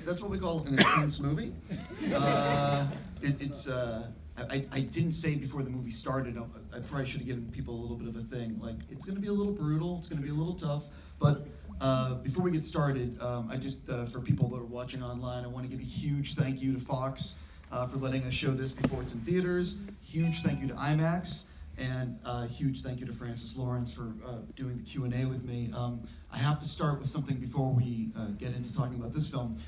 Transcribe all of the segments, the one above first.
That's what we call an intense movie. I didn't say before the movie started, I probably should have given people a little bit of a thing. Like, it's going to be a little brutal, it's going to be a little tough, but before we get started, for people that are watching online, I want to give a huge thank you to Fox for letting us show this before it's in theaters. Huge thank you to IMAX, and huge thank you to Francis Lawrence for doing the Q&A with me. I have to start with something before we get into talking about this film.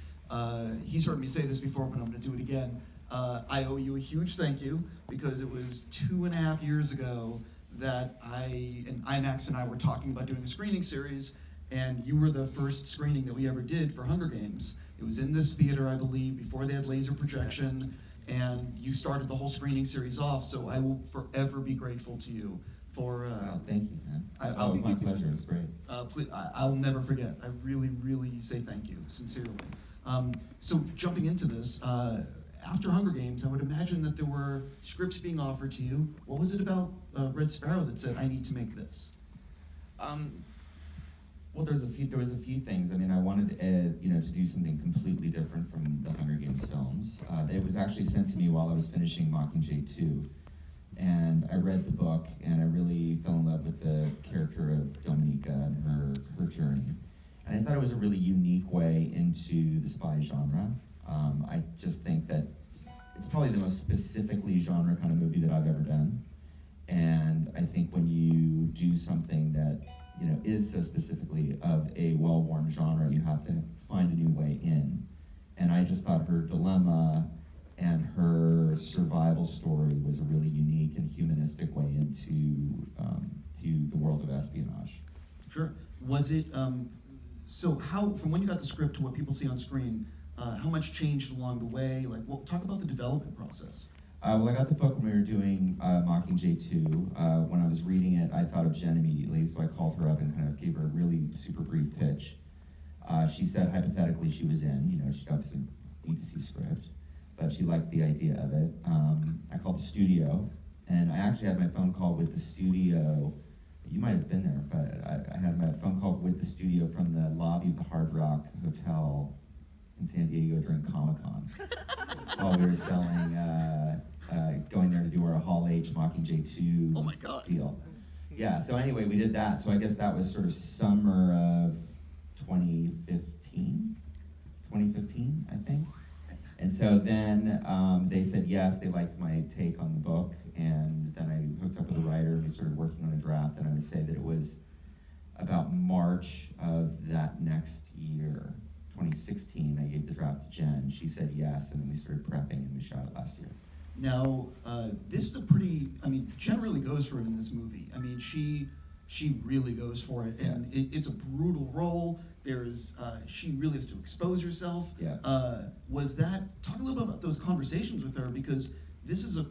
He's heard me say this before, but I'm going to do it again. I owe you a huge thank you, because it was 2.5 years ago that IMAX and I were talking about doing a screening series, and you were the first screening that we ever did for Hunger Games. It was in this theater, I believe, before they had laser projection, and you started the whole screening series off, so I will forever be grateful to you for... thank you, man. It was my pleasure, it was great. I'll never forget. I really, really say thank you, sincerely. So jumping into this, after Hunger Games, I would imagine that there were scripts being offered to you. What was it about Red Sparrow that said, I need to make this? Well, there was a few things. I mean, I wanted to do something completely different from the Hunger Games films. It was actually sent to me while I was finishing Mockingjay 2, and I read the book, and I really fell in love with the character of Dominica and her journey. And I thought it was a really unique way into the spy genre. I just think that it's probably the most specifically genre kind of movie that I've ever done. And I think when you do something that is so specifically of a well-worn genre, you have to find a new way in. And I just thought her dilemma and her survival story was a really unique and humanistic way into to the world of espionage. Sure. Was it, so how, from when you got the script to what people see on screen, how much changed along the way? Like, well, talk about the development process. Well, I got the book when we were doing Mockingjay 2. When I was reading it, I thought of Jen immediately, so I called her up and kind of gave her a really super brief pitch. She said hypothetically she was in, she obviously need to see script, but she liked the idea of it. I called the studio, and I actually had my phone call with the studio. You might have been there, but I had my phone call with the studio from the lobby of the Hard Rock Hotel in San Diego during Comic-Con while we were selling, going there to do our Hall H Mockingjay 2 oh my God. deal. Yeah, so anyway, we did that. So I guess that was sort of summer of 2015, I think. And so then they said yes, they liked my take on the book, and then I hooked up with a writer and we started working on a draft, and I would say that it was about March of that next year, 2016, I gave the draft to Jen. She said yes, and then we started prepping and we shot it last year. Now, this is a pretty, Jen really goes for it in this movie. She really goes for it, and it's a brutal role. She really has to expose herself. Yeah. Talk a little bit about those conversations with her, because this is a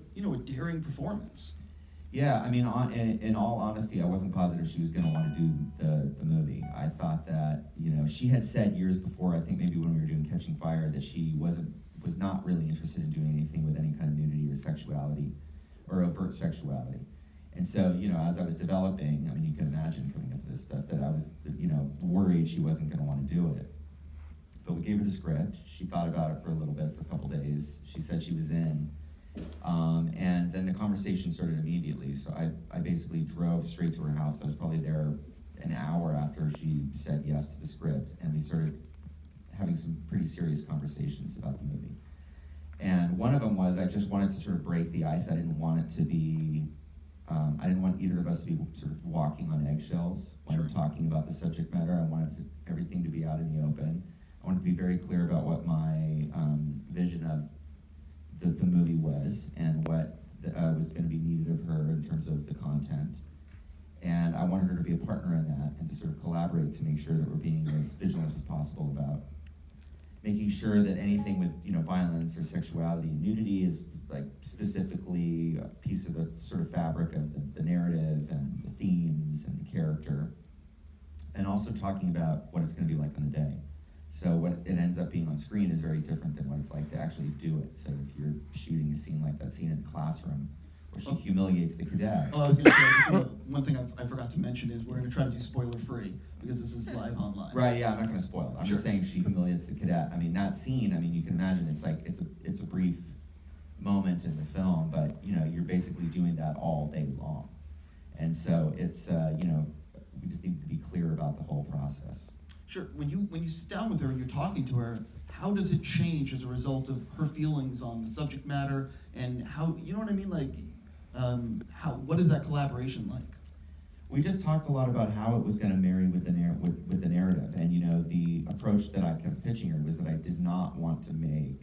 daring performance. Yeah, in all honesty, I wasn't positive she was going to want to do the movie. I thought that, she had said years before, I think maybe when we were doing Catching Fire, that she was not really interested in doing anything with any kind of nudity or sexuality, or overt sexuality. And so, as I was developing, you can imagine coming up with this stuff, that I was, worried she wasn't going to want to do it. But we gave her the script. She thought about it for a little bit, for a couple days. She said she was in. And then the conversation started immediately. So I basically drove straight to her house. I was probably there an hour after she said yes to the script, and we started having some pretty serious conversations about the movie. And one of them was, I just wanted to sort of break the ice. I didn't want it to be, I didn't want either of us to be sort of walking on eggshells when we're talking about the subject matter. I wanted everything to be out in the open. I wanted to be very clear about what my vision of the movie was, and what was going to be needed of her in terms of the content. And I wanted her to be a partner in that, and to sort of collaborate to make sure that we're being as vigilant as possible about making sure that anything with violence or sexuality and nudity is like specifically a piece of the sort of fabric of the narrative and the themes and the character, and also talking about what it's going to be like on the day. So what it ends up being on screen is very different than what it's like to actually do it. So if you're shooting a scene like that scene in the classroom, where she humiliates the cadet. Oh, I was going to say, one thing I forgot to mention is we're going to try to do spoiler free because this is live online. Right, yeah, I'm not gonna spoil it. I'm just Sure. saying she humiliates the cadet. I mean, that scene, I mean, you can imagine it's like, it's a brief moment in the film, but, you know, you're basically doing that all day long. And so it's, you know, we just need to be clear about the whole process. Sure. When you sit down with her and you're talking to her, how does it change as a result of her feelings on the subject matter, and how, you know what I mean? Like, what is that collaboration like? We just talked a lot about how it was going to marry with the narrative, and you know, the approach that I kept pitching her was that I did not want to make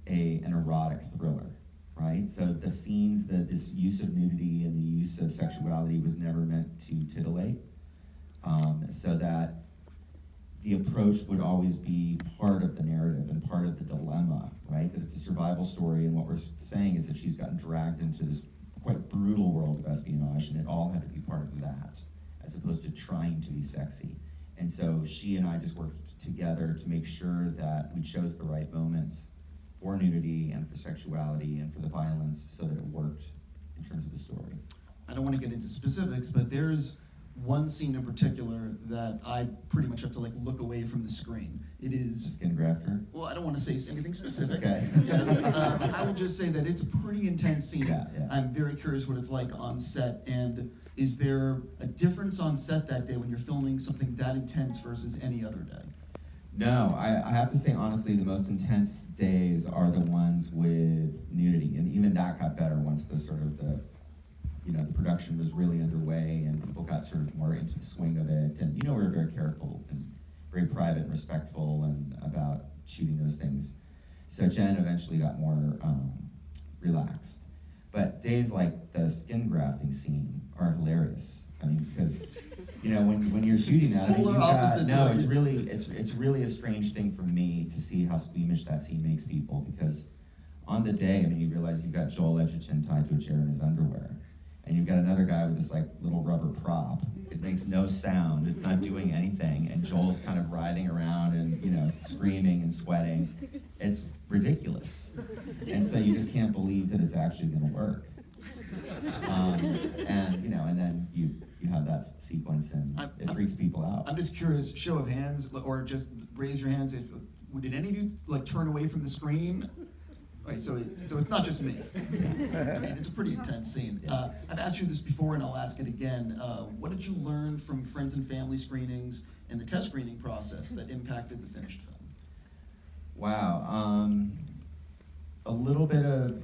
an erotic thriller, right? So the scenes, this use of nudity and the use of sexuality was never meant to titillate, so that the approach would always be part of the narrative and part of the dilemma, right? That it's a survival story, and what we're saying is that she's gotten dragged into this quite brutal world of espionage, and it all had to be part of that, as opposed to trying to be sexy. And so she and I just worked together to make sure that we chose the right moments for nudity and for sexuality and for the violence so that it worked in terms of the story. I don't want to get into specifics, but there's one scene in particular that I pretty much have to like look away from the screen. It is Skin grafter? well, I don't want to say anything specific. Okay. I will just say that it's a pretty intense scene. Yeah, yeah. I'm very curious what it's like on set, and is there a difference on set that day when you're filming something that intense versus any other day? No, I have to say honestly, the most intense days are the ones with nudity, and even that got better once the the production was really underway and people got sort of more into the swing of it. And we were very careful and very private and respectful and about shooting those things. So Jen eventually got more relaxed. But days like the skin grafting scene are hilarious. I mean, because when you're shooting that, I mean, Polar opposite. it's really a strange thing for me to see how squeamish that scene makes people, because on the day, I mean, you realize you've got Joel Edgerton tied to a chair in his underwear, and you've got another guy with this like little rubber prop. It makes no sound. It's not doing anything, and Joel's kind of writhing around and screaming and sweating. It's ridiculous, and so you just can't believe that it's actually going to work. And then you have that sequence, and it freaks people out. I'm just curious, show of hands, or just raise your hands if did any of you like turn away from the screen? Right, so it's not just me. I mean, it's a pretty intense scene. I've asked you this before, and I'll ask it again. What did you learn from friends and family screenings and the test screening process that impacted the finished film? Wow, a little bit of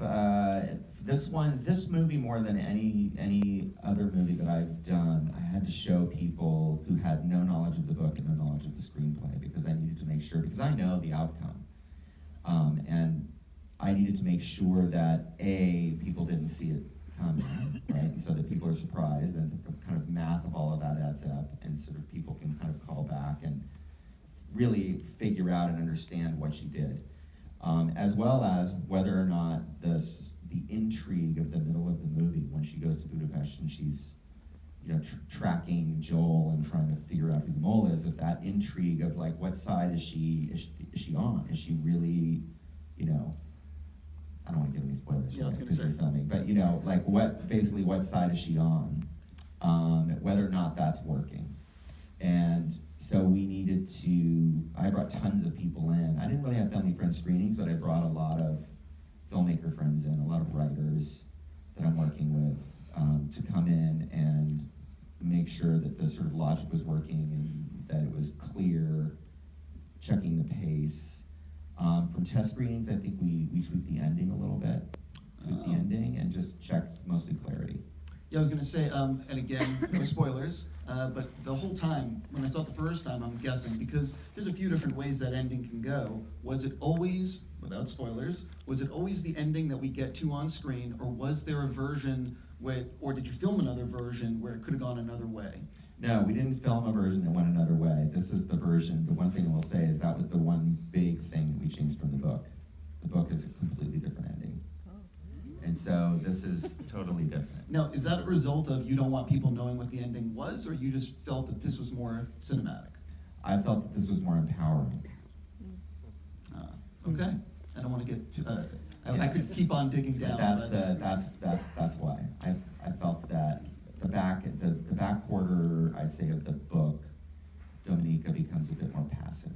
this movie more than any other movie that I've done. I had to show people who had no knowledge of the book and no knowledge of the screenplay, because I needed to make sure, because I know the outcome, and I needed to make sure that people didn't see it coming, right? And so that people are surprised, and the kind of math of all of that adds up, and sort of people can kind of call back and really figure out and understand what she did, as well as whether or not the intrigue of the middle of the movie, when she goes to Budapest and she's tracking Joel and trying to figure out who the mole is, if that intrigue of like what side is she on? Is she really, I don't want to give any spoilers because you're filming, but like what side is she on? Whether or not that's working. And so we needed I brought tons of people in. I didn't really have family friend screenings, but I brought a lot of filmmaker friends in, a lot of writers that I'm working with, to come in and make sure that the sort of logic was working and that it was clear, checking the pace. From test screenings, I think we tweaked the ending a little bit, and just checked mostly clarity. Yeah, I was going to say, and again, no spoilers, but the whole time, when I saw it the first time, I'm guessing, because there's a few different ways that ending can go. Was it always, without spoilers, was it always the ending that we get to on screen, or was there a version or did you film another version where it could have gone another way? No, we didn't film a version that went another way. This is the version. The one thing I will say is that was the one big thing that we changed from the book. The book is a completely different ending. And so this is totally different. Now, is that a result of you don't want people knowing what the ending was, or you just felt that this was more cinematic? I felt that this was more empowering. Okay. I don't want to get I Yes. could keep on digging down. That's why. I felt that the back quarter, I'd say, of the book, Dominica becomes a bit more passive,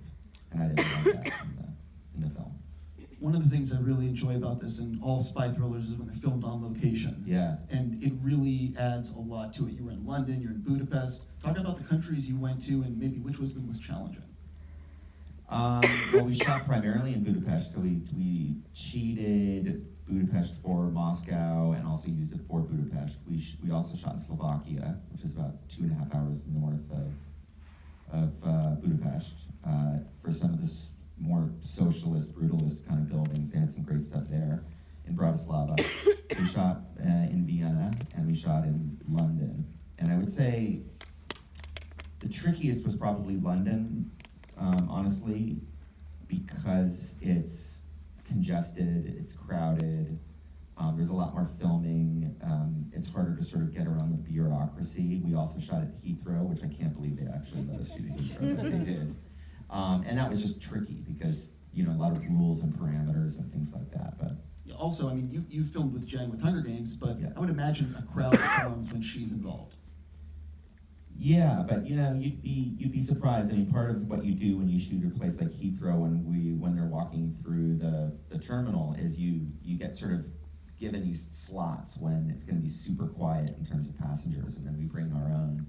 and I didn't like that in the film. One of the things I really enjoy about this and all spy thrillers is when they're filmed on location. Yeah. And it really adds a lot to it. You were in London, you're in Budapest. Talk about the countries you went to and maybe which was the most challenging. Well, we shot primarily in Budapest, so we cheated Budapest for Moscow and also used it for Budapest. We also shot in Slovakia, which is about 2.5 hours north of Budapest, for some of the more socialist, brutalist kind of buildings. They had some great stuff there. In Bratislava, we shot in Vienna, and we shot in London. And I would say the trickiest was probably London, honestly, because it's congested, it's crowded, there's a lot more filming, it's harder to sort of get around the bureaucracy. We also shot at Heathrow, which I can't believe they actually let us shoot at Heathrow, but they did. And that was just tricky because, a lot of rules and parameters and things like that. But also, I mean, you filmed with Jen with Hunger Games, but yeah. I would imagine a crowd forms when she's involved. Yeah, but you'd be surprised. I mean, part of what you do when you shoot a place like Heathrow, when they're walking through the terminal, is you get sort of given these slots when it's going to be super quiet in terms of passengers, and then we bring our own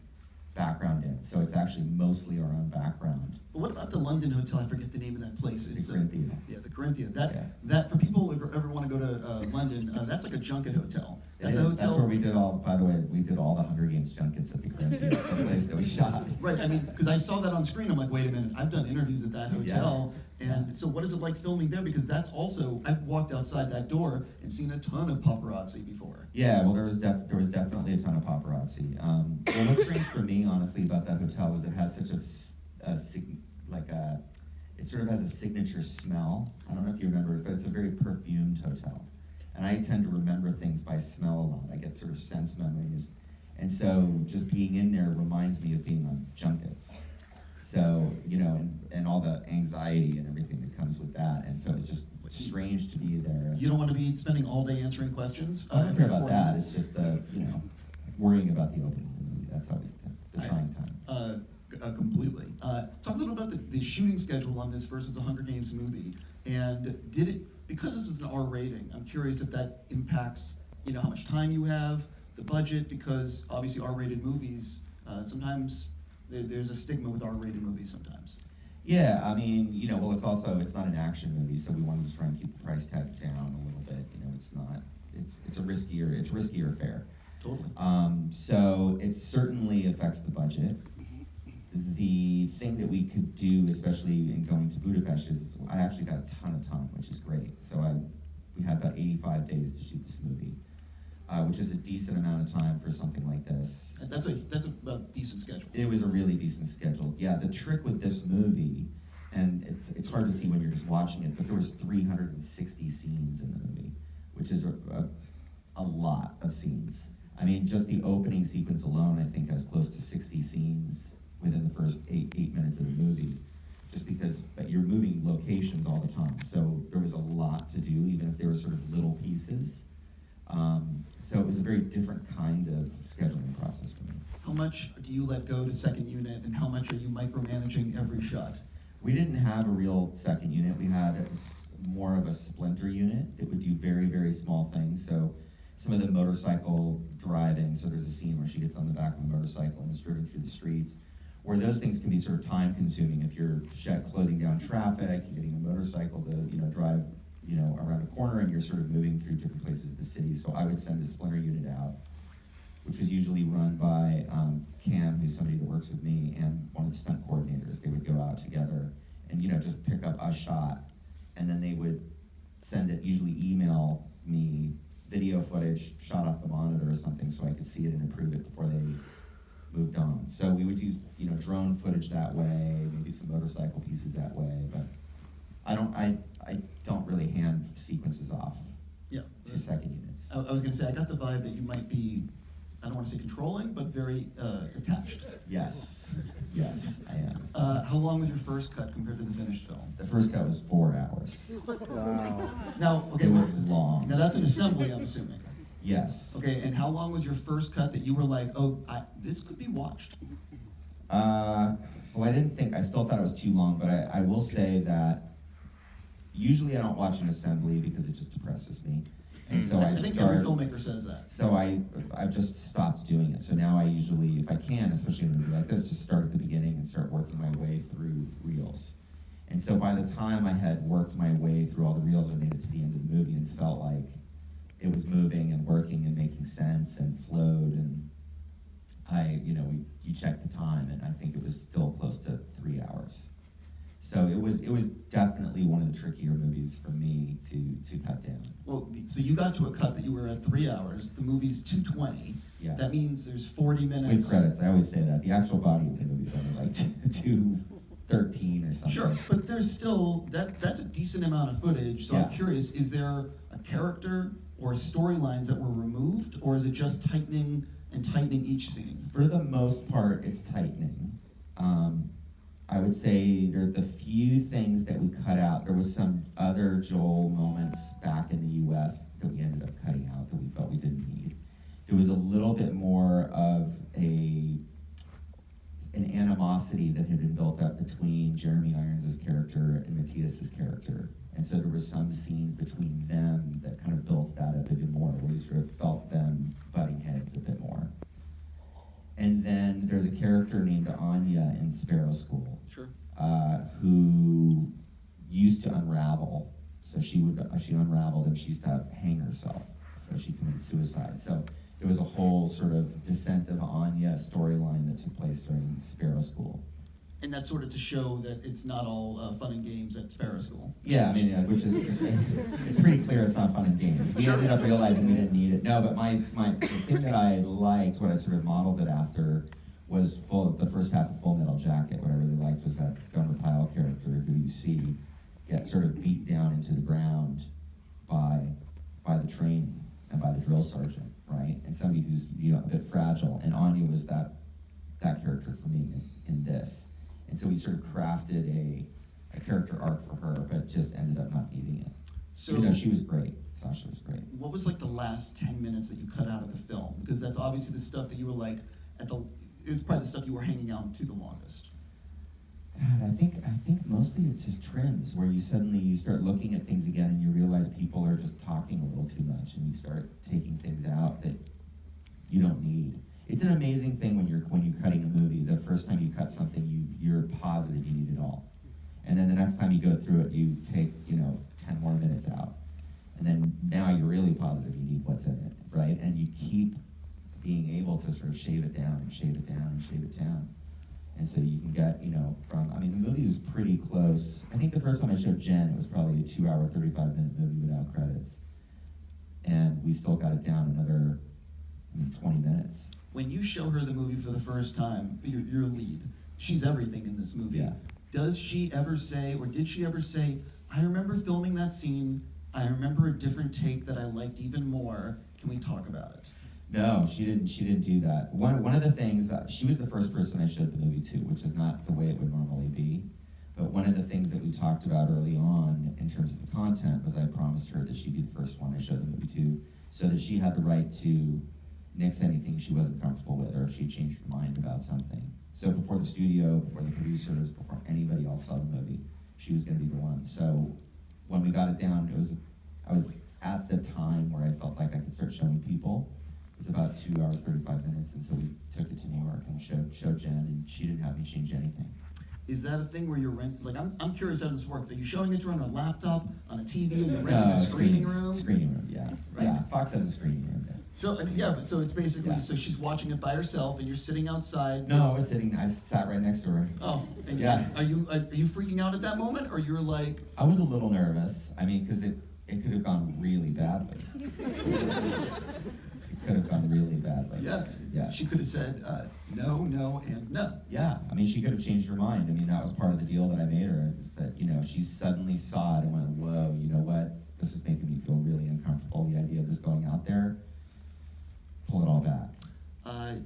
background in. So it's actually mostly our own background. But what about the London hotel? I forget the name of that place. The Corinthian. Yeah, the Corinthian. Yeah. That for people who ever want to go to London, that's like a junket hotel. That's a hotel. That's where we did all. By the way, we did all the Hunger Games junkets at the Corinthian, the place that we shot. Right. I mean, because I saw that on screen, I'm like, wait a minute. I've done interviews at that hotel, and so what is it like filming there? Because that's also I've walked outside that door and seen a ton of paparazzi before. Yeah, well, there was definitely a ton of paparazzi. Well, what's strange for me, honestly, about that hotel is it has such it sort of has a signature smell. I don't know if you remember it, but it's a very perfumed hotel. And I tend to remember things by smell a lot. I get sort of sense memories. And so just being in there reminds me of being on junkets. So, and all the anxiety and everything that comes with that. And so it's just strange to be there. You don't want to be spending all day answering questions? I don't care about that. It's just worrying about the opening of the movie. That's always the trying time. Completely. Talk a little about the shooting schedule on this versus a Hunger Games movie. And did it, because this is an R rating, I'm curious if that impacts, how much time you have, the budget, because obviously R-rated movies, sometimes there's a stigma with R-rated movies sometimes. Yeah, I mean, well, it's not an action movie, so we wanted to try and keep the price tag down a little bit. It's a riskier fare. Totally. So it certainly affects the budget. The thing that we could do, especially in going to Budapest, is I actually got a ton of time, which is great. So we had about 85 days to shoot this movie, which is a decent amount of time for something like this. That's a decent schedule. It was a really decent schedule. Yeah, the trick with this movie, and it's hard to see when you're just watching it, but there was 360 scenes in the movie, which is a lot of scenes. I mean, just the opening sequence alone, I think, has close to 60 scenes within the first eight minutes of the movie, just because you're moving locations all the time. So there was a lot to do, even if they were sort of little pieces. So it was a very different kind of scheduling process for me. How much do you let go to second unit, and how much are you micromanaging every shot? We didn't have a real second unit. We had more of a splinter unit that would do very, very small things. So some of the motorcycle driving, so there's a scene where she gets on the back of a motorcycle and is driven through the streets, where those things can be sort of time consuming. If you're closing down traffic, you're getting a motorcycle to drive around a corner, and you're sort of moving through different places of the city. So I would send a splinter unit out, which was usually run by Cam, who's somebody that works with me, and one of the stunt coordinators. They would go out together and just pick up a shot, and then they would send it, usually email me video footage shot off the monitor or something, so I could see it and approve it before they moved on. So we would use drone footage that way, maybe some motorcycle pieces that way, but I don't really hand sequences off to second units. I was going to say, I got the vibe that you might be, I don't want to say controlling, but very attached. Yes, I am. How long was your first cut compared to the finished film? The first cut was 4 hours. Wow. Now, okay, It was long. now that's an assembly, I'm assuming. Yes. Okay, and how long was your first cut that you were like, oh, this could be watched? Well, I still thought it was too long, but I will say that usually I don't watch an assembly because it just depresses me. And so I think every filmmaker says that. So I've just stopped doing it. So now I usually, if I can, especially in a movie like this, just start at the beginning and start working my way through reels. And so by the time I had worked my way through all the reels, I made it to the end of the movie and felt like it was moving and working and making sense and flowed. And you checked the time, and I think it was still close to 3 hours. So it was definitely one of the trickier movies for me to cut down. Well, so you got to a cut that you were at 3 hours. The movie's 220. Yeah. That means there's 40 minutes. With credits, I always say that. The actual body of the movie is only like 213 or something. Sure, but there's still, that's a decent amount of footage. So Yeah. I'm curious, is there a character or storylines that were removed, or is it just tightening each scene? For the most part, it's tightening. I would say there are the few things that we cut out. There was some other Joel moments back in the U.S. that we ended up cutting out that we felt we didn't need. There was a little bit more of an animosity that had been built up between Jeremy Irons' character and Matthias' character. And so there were some scenes between them that kind of built that up even more, where you sort of felt them butting heads a bit more. And then there's a character named Anya in Sparrow School, Sure. Who used to unravel. So she unraveled and she used to hang herself. So she committed suicide. So there was a whole sort of descent of Anya storyline that took place during Sparrow School. And that's sort of to show that it's not all fun and games at Sparrow School. Yeah, I mean, which is, it's pretty clear it's not fun and games. We ended up realizing we didn't need it. No, but the thing that I liked, what I sort of modeled it after, was the first half of Full Metal Jacket. What I really liked was that Gunner Pyle character who you see get sort of beat down into the ground by the training and by the drill sergeant, right? And somebody who's a bit fragile. And Anya was that character for me in this. And so we sort of crafted a character arc for her, but just ended up not needing it. So, she was great. Sasha was great. What was like the last 10 minutes that you cut out of the film? Because that's obviously the stuff that you were like, it was probably the stuff you were hanging out to the longest. God, I think mostly it's just trims, where you start looking at things again and you realize people are just talking a little too much, and you start taking things out that you don't need. It's an amazing thing when you're cutting a movie. The first time you cut something, you're positive you need it all, and then the next time you go through it, you take 10 more minutes out, and then now you're really positive you need what's in it, right? And you keep being able to sort of shave it down and shave it down and shave it down, and so you can get the movie was pretty close. I think the first time I showed Jen, it was probably a 2-hour, 35-minute movie without credits, and we still got it down another 20 minutes. When you show her the movie for the first time, your lead, she's everything in this movie. Yeah. Does she ever say, or did she ever say, I remember filming that scene, I remember a different take that I liked even more, can we talk about it? No, she didn't do that. One of the things, she was the first person I showed the movie to, which is not the way it would normally be. But one of the things that we talked about early on in terms of the content was I promised her that she'd be the first one I showed the movie to, so that she had the right to nix anything she wasn't comfortable with, or if she changed her mind about something. So before the studio, before the producers, before anybody else saw the movie, she was going to be the one. So when we got it down, I was at the time where I felt like I could start showing people. It was about 2 hours, 35 minutes, and so we took it to New York and showed Jen, and she didn't have me change anything. Is that a thing where you're I'm curious how this works. Are you showing it to her on a laptop, on a TV, or you're renting a screening room? Screening room, yeah. Right? Yeah, Fox has a screening room there. So so it's basically, so she's watching it by herself, and you're sitting outside. No, I sat right next to her. Oh, and yeah. Are you freaking out at that moment, or you're like? I was a little nervous. I mean, because it could have gone really badly. It could have gone really badly. Yeah. Yeah. She could have said no, no, and no. Yeah. I mean, she could have changed her mind. I mean, that was part of the deal that I made her. Is that she suddenly saw it and went, "Whoa, you know what? This is making me feel really uncomfortable. The idea of this going out there." Pull it all back.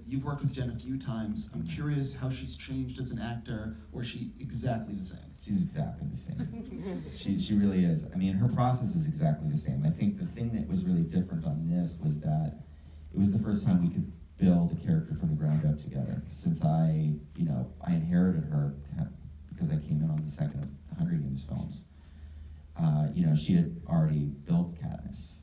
You've worked with Jen a few few times. I'm curious how she's changed as an actor, or is she exactly the same? She's exactly the same. She really is. I mean, her process is exactly the same. I think the thing that was really different on this was that it was the first time we could build a character from the ground up together. Since I inherited her because I came in on the second of Hunger Games films. She had already built Katniss.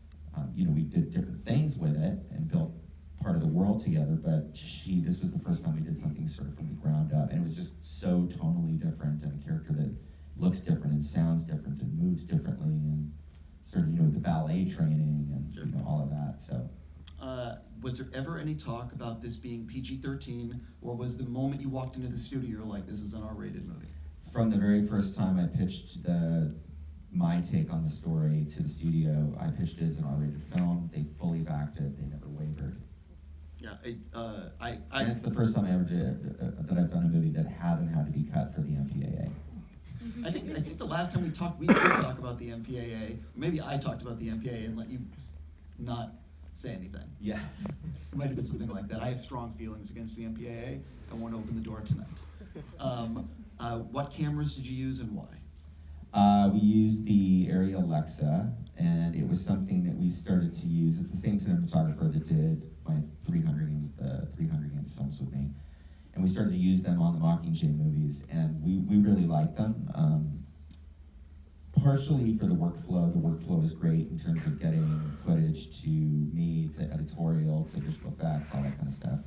We did different things with it and built part of the world together, but this was the first time we did something sort of from the ground up, and it was just so tonally different, and a character that looks different and sounds different and moves differently, and sort of, the ballet training and, Sure. All of that, so. Was there ever any talk about this being PG-13, or was the moment you walked into the studio, you're like, this is an R-rated movie? From the very first time I pitched my take on the story to the studio, I pitched it as an R-rated film. They fully backed it. They never wavered. Yeah, And it's the first time I ever did that I've done a movie that hasn't had to be cut for the MPAA. I think the last time we talked, we did talk about the MPAA. Maybe I talked about the MPAA and let you not say anything. Yeah. It might have been something like that. I have strong feelings against the MPAA. I won't open the door tonight. What cameras did you use and why? We used the Arri Alexa, and it was something that we started to use. It's the same cinematographer that did my 300 Games films with me. And we started to use them on the Mockingjay movies, and we really liked them. Partially for the workflow is great in terms of getting footage to me, to editorial, to visual effects, all that kind of stuff.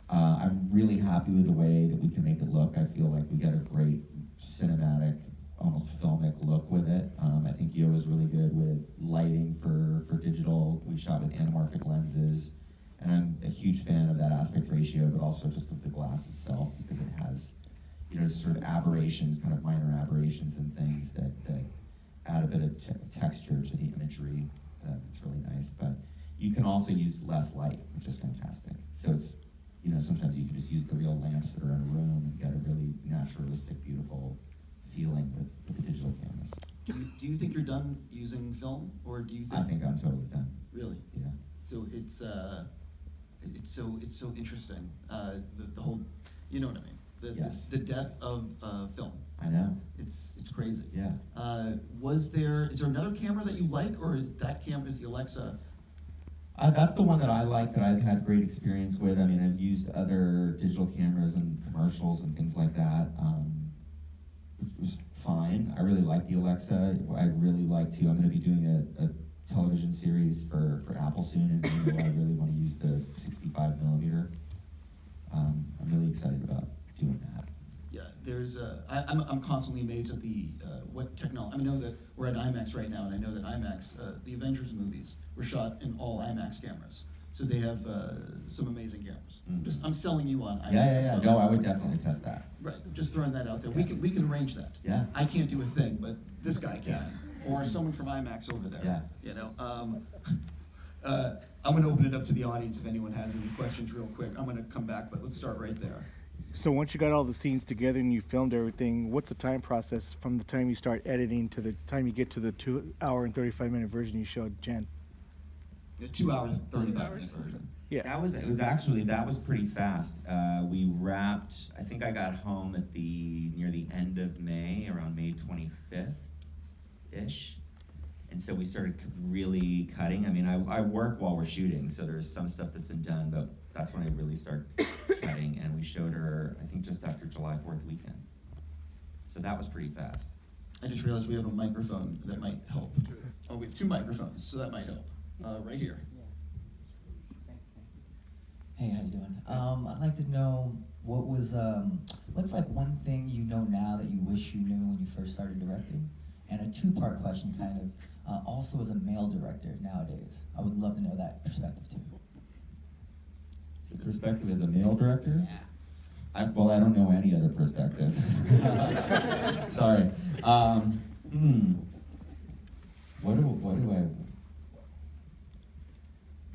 I'm really happy with the way that we can make it look. I feel like we get a great cinematic, almost filmic look with it. I think Yo was really good with lighting for digital. We shot with anamorphic lenses, and I'm a huge fan of that aspect ratio, but also just of the glass itself, because it has, sort of aberrations, kind of minor aberrations and things that add a bit of texture to the imagery. It's really nice, but you can also use less light, which is fantastic. So it's, sometimes you can just use the real lamps that are in a room and get a really naturalistic, beautiful feeling with the digital cameras. Do you think you're done using film, or do you think? I think I'm totally done. Really? Yeah. So it's so interesting. The whole, you know what I mean? Yes. The death of film. I know. It's crazy. Yeah. Is there another camera that you like, or is that camera, is the Alexa? That's the one that I like, that I've had great experience with. I mean, I've used other digital cameras and commercials and things like that. It was fine. I really like the Alexa. I'd really like to. I'm going to be doing a television series for Apple soon, and I really want to use the 65 millimeter. I'm really excited about doing that. Yeah, I'm constantly amazed at what technology. I know that we're at IMAX right now, and I know that IMAX, the Avengers movies, were shot in all IMAX cameras. So they have some amazing cameras. Mm. I'm selling you on IMAX. Yeah. As well. No, I would definitely test that. Right, just throwing that out there. Yes. We can arrange that. Yeah. I can't do a thing, but this guy can, or someone from IMAX over there. Yeah. I'm going to open it up to the audience if anyone has any questions real quick. I'm going to come back, but let's start right there. So once you got all the scenes together and you filmed everything, what's the time process from the time you start editing to the time you get to the 2 hour and 35-minute version you showed Jen? The 2 hour, 35-minute version. Yeah. That was pretty fast. We wrapped, I think I got home near the end of May, around May 25th-ish. And so we started really cutting. I mean, I work while we're shooting, so there's some stuff that's been done, but that's when I really start cutting, and we showed her, I think, just after July 4th weekend. So that was pretty fast. I just realized we have a microphone that might help. Oh, we have 2 microphones, so that might help. Right here. Hey, how you doing? I'd like to know what's like one thing you know now that you wish you knew when you first started directing? And a 2-part question, kind of, also as a male director nowadays. I would love to know that perspective too. The perspective as a male director? Yeah. I don't know any other perspective. Sorry. What do I?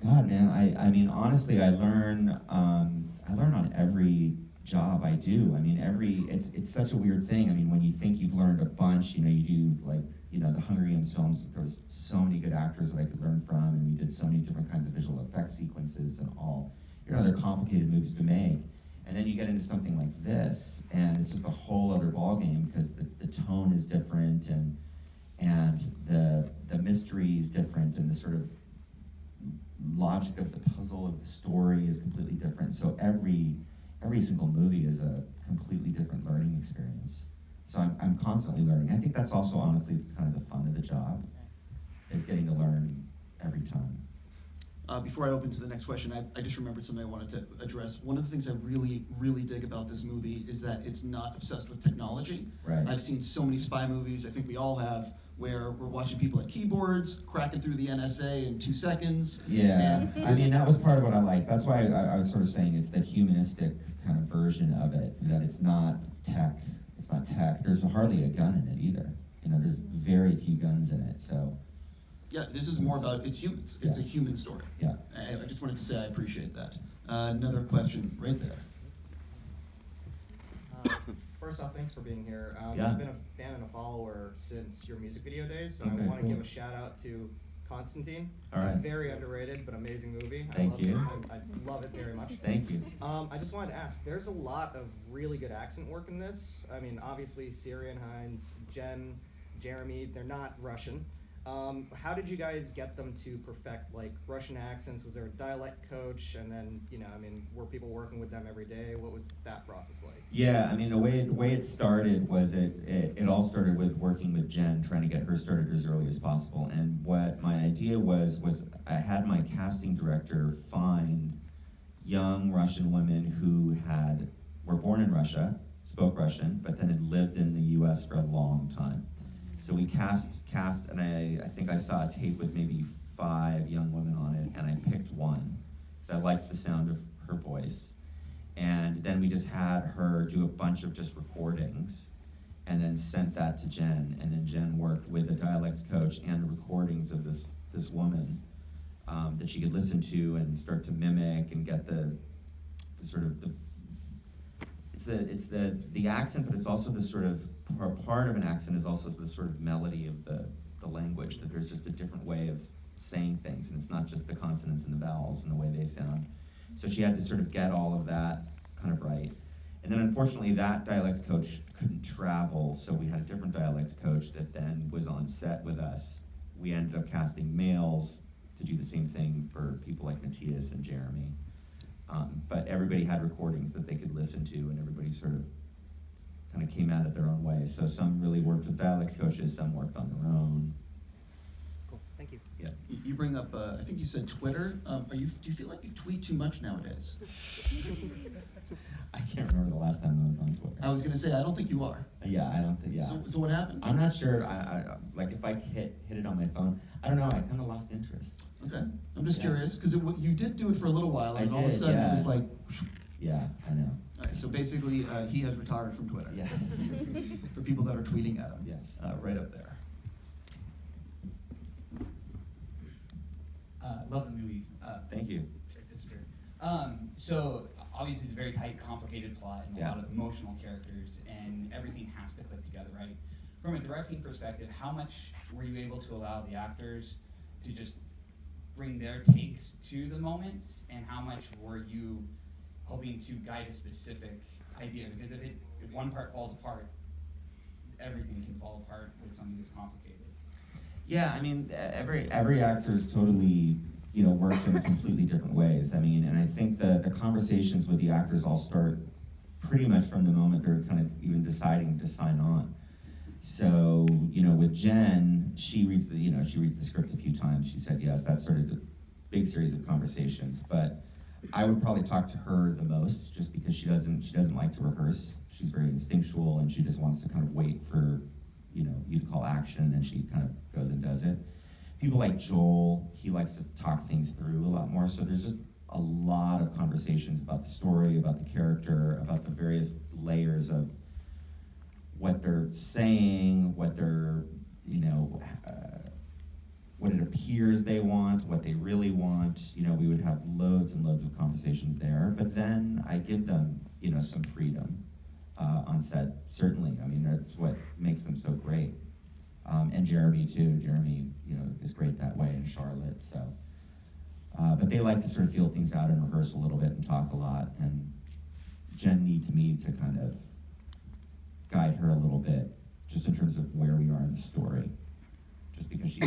God, man, I mean, honestly, I learn on every job I do. I mean, it's such a weird thing. I mean, when you think you've learned a bunch, you do the Hunger Games films. There was so many good actors that I could learn from, and we did so many different kinds of visual effects sequences and all. They're complicated movies to make. And then you get into something like this, and it's just a whole other ballgame because the tone is different, and the mystery is different, and the sort of logic of the puzzle of the story is completely different. So every single movie is a completely different learning experience. So I'm constantly learning. I think that's also honestly kind of the fun of the job, is getting to learn every time. Before I open to the next question, I just remembered something I wanted to address. One of the things I really, really dig about this movie is that it's not obsessed with technology. Right. I've seen so many spy movies, I think we all have, where we're watching people at keyboards, cracking through the NSA in 2 seconds. Yeah, I mean, that was part of what I liked. That's why I was sort of saying it's the humanistic kind of version of it, that it's not tech. It's not tech. There's hardly a gun in it either. You know, there's very few guns in it, so. Yeah, this is more about, it's humans. It's a Yeah. human story. Yeah. I just wanted to say I appreciate that. Another question right there. First off, thanks for being here. Yeah. I've been a fan and a follower since your music video days, so Okay, I want to cool. give a shout out to Constantine. All right. Very underrated, but amazing movie. Thank you. I love it very much. Thank you. I just wanted to ask, there's a lot of really good accent work in this. I mean, obviously, Syrian Hines, Jen, Jeremy, they're not Russian. How did you guys get them to perfect like Russian accents? Was there a dialect coach? And then, you know, I mean, were people working with them every day? What was that process like? Yeah, I mean, the way it started was it all started with working with Jen, trying to get her started as early as possible. And what my idea was I had my casting director find young Russian women who were born in Russia, spoke Russian, but then had lived in the U.S. for a long time. So we cast, and I think I saw a tape with maybe 5 young women on it, and I picked one because I liked the sound of her voice. And then we just had her do a bunch of just recordings, and then sent that to Jen. And then Jen worked with a dialects coach and the recordings of this woman that she could listen to and start to mimic and get the sort of it's the accent, but it's also the sort of part of an accent is also the sort of melody of the language, that there's just a different way of saying things, and it's not just the consonants and the vowels and the way they sound. So she had to sort of get all of that kind of right. And then unfortunately that dialects coach couldn't travel, so we had a different dialects coach that then was on set with us. We ended up casting males to do the same thing for people like Matthias and Jeremy. But everybody had recordings that they could listen to, and everybody sort of kind of came at it their own way. So some really worked with dialect coaches, some worked on their own. Cool, thank you. Yeah. You bring up, I think you said Twitter. Do you feel like you tweet too much nowadays? I can't remember the last time I was on Twitter. I was gonna say, I don't think you are. Yeah, I don't think, yeah. So what happened? I'm not sure, I like if I hit it on my phone, I don't know, I kind of lost interest. Okay, I'm just Yeah. curious, because you did do it for a little while, and I all of a did, sudden it yeah. was like, Yeah, I know. all right, so basically, he has retired from Twitter. Yeah. For people that are tweeting at him. Yes. Right up there. Love the movie. Thank you. It's great. So obviously it's a very tight, complicated plot and a Yeah. lot of emotional characters, and everything has to click together, right? From a directing perspective, how much were you able to allow the actors to just bring their takes to the moments, and how much were you hoping to guide a specific idea? Because if one part falls apart, everything can fall apart with something that's complicated. Yeah, I mean, every actor is totally, works in completely different ways. I mean, and I think the conversations with the actors all start pretty much from the moment they're kind of even deciding to sign on. So, with Jen, she reads the script a few times. She said yes. That's sort of the big series of conversations. But I would probably talk to her the most, just because she doesn't like to rehearse. She's very instinctual, and she just wants to kind of wait for you to call action, and she kind of goes and does it. People like Joel, he likes to talk things through a lot more, so there's just a lot of conversations about the story, about the character, about the various layers of what they're saying, what they're, what it appears they want, what they really want. We would have loads and loads of conversations there, but then I give them, some freedom. On set, certainly. I mean, that's what makes them so great. And Jeremy too. Jeremy, is great that way, and Charlotte. So, but they like to sort of feel things out and rehearse a little bit and talk a lot. And Jen needs me to kind of guide her a little bit, just in terms of where we are in the story. Just because she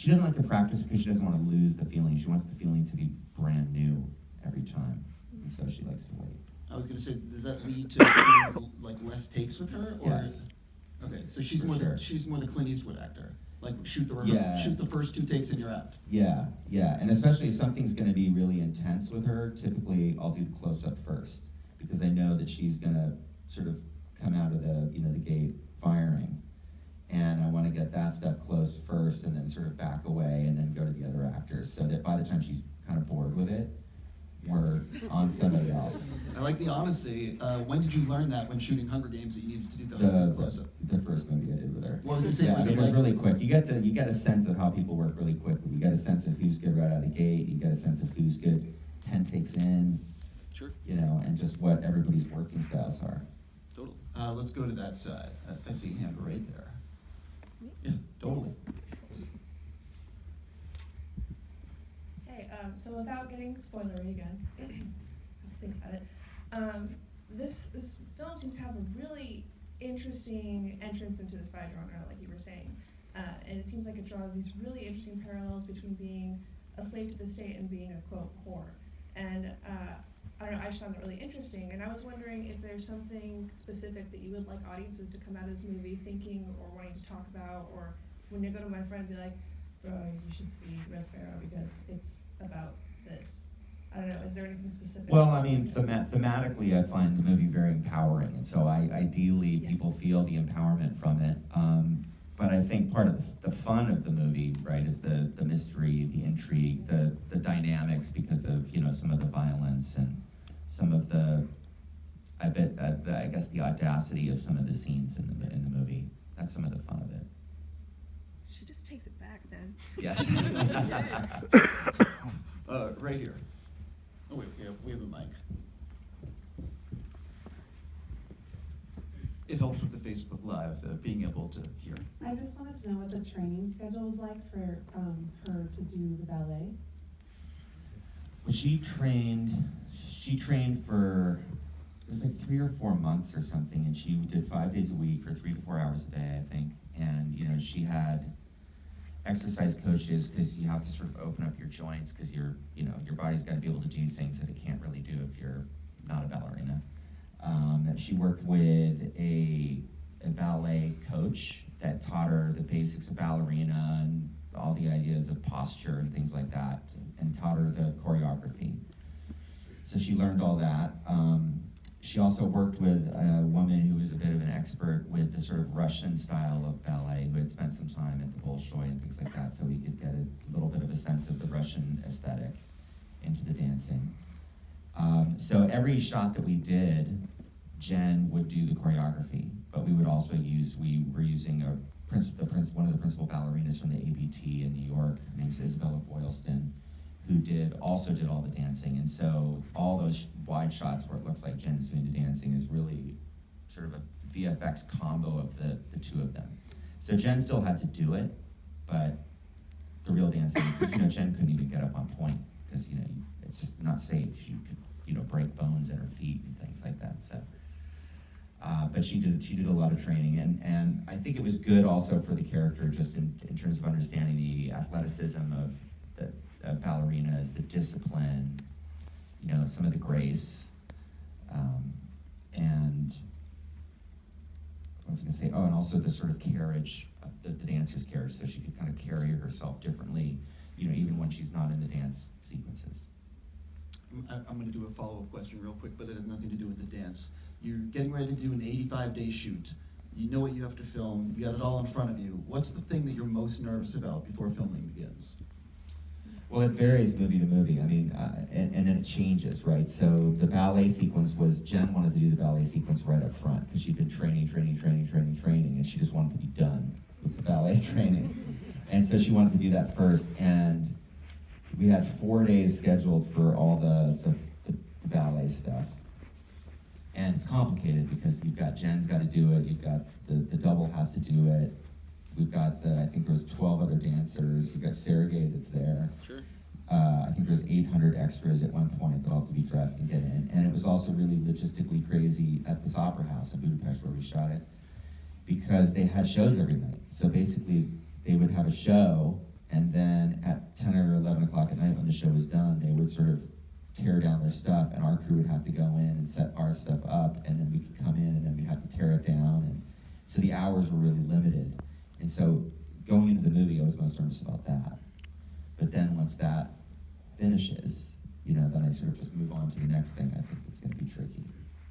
doesn't like to practice because she doesn't want to lose the feeling. She wants the feeling to be brand new every time, and so she likes to wait. I was gonna say, does that lead to doing, like less takes with her, or? Yes. Okay, so she's For more sure. she's more the Clint Eastwood actor. Like shoot Yeah. the first 2 takes and you're out. Yeah, and especially if something's going to be really intense with her, typically I'll do the close-up first, because I know that she's going to sort of come out of the the gate firing, and I want to get that stuff close first, and then sort of back away, and then go to the other actors, so that by the time she's kind of bored with it, we're on somebody else. I like the honesty. When did you learn that when shooting Hunger Games that you needed to do the close-up? The first movie I did with her. Well, I was gonna say, Yeah, was it it was like- really quick. You get a sense of how people work really quickly. You get a sense of who's good right out of the gate. You get a sense of who's good 10 takes in. Sure. And just what everybody's working styles are. Total. Let's go to that side. I see a hand right there. Yeah, totally. Hey, so without getting spoilery again, think about it. This film seems to have a really interesting entrance into the spy genre, like you were saying, and it seems like it draws these really interesting parallels between being a slave to the state and being a quote whore. And I don't know, I just found it really interesting, and I was wondering if there's something specific that you would like audiences to come out of this movie thinking or wanting to talk about, or when you go to my friend and be like, bro, you should see Red Sparrow because it's about this. I don't know, is there anything specific? Well, I mean, thematically, I find the movie very empowering, and so ideally, Yes. people feel the empowerment from it. But I think part of the fun of the movie, right, is the mystery, the intrigue, the dynamics, because of some of the violence and some of the, I guess the audacity of some of the scenes in the movie. That's some of the fun of it. She just takes it back then. Yes. Right here. Oh wait, we have a mic. It helps with the Facebook Live, being able to hear. I just wanted to know what the training schedule was like for her to do the ballet. Well, she trained for, it was like 3 or 4 months or something, and she did 5 days a week for 3 to 4 hours a day, I think. And she had exercise coaches, because you have to sort of open up your joints, because your body's got to be able to do things that it can't really do if you're not a ballerina. She worked with a ballet coach that taught her the basics of ballerina and all the ideas of posture and things like that, and taught her the choreography. So she learned all that. She also worked with a woman who was a bit of an expert with the sort of Russian style of ballet, who had spent some time at the Bolshoi and things like that, so we could get a little bit of a sense of the Russian aesthetic into the dancing. So every shot that we did, Jen would do the choreography, but we would also we were using one of the principal ballerinas from the ABT in New York, her name's Isabella Boylston, who also did all the dancing. And so all those wide shots where it looks like Jen's doing the dancing is really sort of a VFX combo of the two of them. So Jen still had to do it, but the real dancing, because Jen couldn't even get up on point, because it's just not safe. She could break bones in her feet and things like that. So, but she did a lot of training, and I think it was good also for the character, just in terms of understanding the athleticism of the ballerinas, the discipline, some of the grace, and I was going to say, and also the sort of carriage, the dancer's carriage, so she could kind of carry herself differently, even when she's not in the dance sequences. I'm going to do a follow-up question real quick, but it has nothing to do with the dance. You're getting ready to do an 85-day shoot. You know what you have to film. You got it all in front of you. What's the thing that you're most nervous about before filming begins? Well, it varies movie to movie. I mean, and then it changes, right? So the ballet sequence was, Jen wanted to do the ballet sequence right up front, because she'd been training, and she just wanted to be done with the ballet training. And so she wanted to do that first, and we had 4 days scheduled for all the ballet stuff. And it's complicated because you've got Jen's got to do it, you've got the double has to do it. We've got I think there's 12 other dancers. You've got Sergei that's there. Sure. I think there's 800 extras at one point that all have to be dressed and get in. And it was also really logistically crazy at this opera house in Budapest where we shot it, because they had shows every night. So basically, they would have a show, and then at 10 or 11 o'clock at night when the show was done, they would sort of tear down their stuff, and our crew would have to go in and set our stuff up, and then we could come in, and then we'd have to tear it down. And so the hours were really limited. And so going into the movie, I was most nervous about that. But then once that finishes, you know, then I sort of just move on to the next thing. I think it's going to be tricky,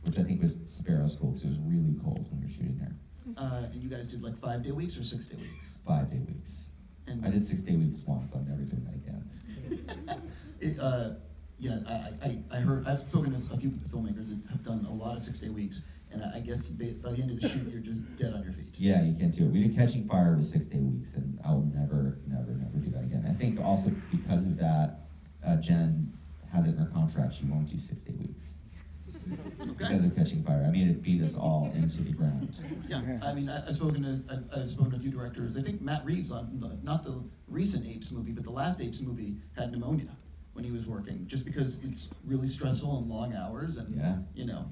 which I think was Sparrow's cool, because it was really cold when we were shooting there. And you guys did like 5-day weeks or 6-day weeks? 5-day weeks. And I did 6-day weeks once. I'm never doing that again. Yeah, I heard, I've spoken to a few filmmakers that have done a lot of 6-day weeks, and I guess by the end of the shoot, you're just dead on your feet. Yeah, you can't do it. We did Catching Fire with 6-day weeks, and I will never do that again. I think also because of that, Jen has it in her contract, she won't do 6-day weeks. Because of Catching Fire. I mean, it beat us all into the ground. Yeah, I mean, I've spoken to a few directors. I think Matt Reeves on not the recent Apes movie, but the last Apes movie had pneumonia when he was working, just because it's really stressful and long hours, and Yeah. you know,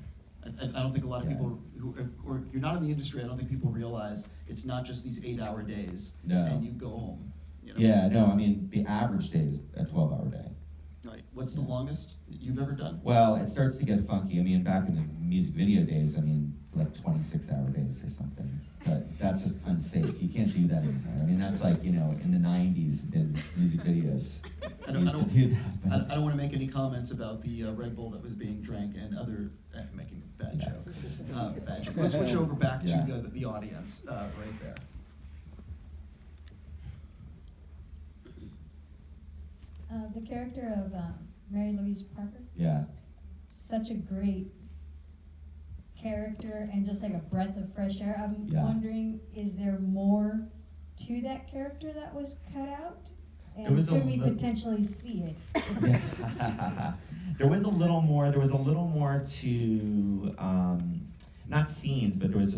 I don't think a lot of Yeah. people who, or if you're not in the industry, I don't think people realize it's not just these 8-hour days No. and you go home. You know? Yeah, no, I mean, the average day is a 12-hour day. Right. What's the longest you've ever done? Well, it starts to get funky. I mean, back in the music video days, I mean, like 26-hour days or something. But that's just unsafe. You can't do that anymore. I mean, that's like, you know, in the 90s in music videos. I We used to do that. I But don't want to make any comments about the Red Bull that was being drank and other, making a bad Yeah. joke. Bad joke. Let's switch over back Yeah. to the audience right there. The character of Mary Louise Parker, yeah. such a great character and just like a breath of fresh air. I'm Yeah. wondering, is there more to that character that was cut out? There And was a could we little- potentially see it? There was a little more. There was a little more to not scenes, but there was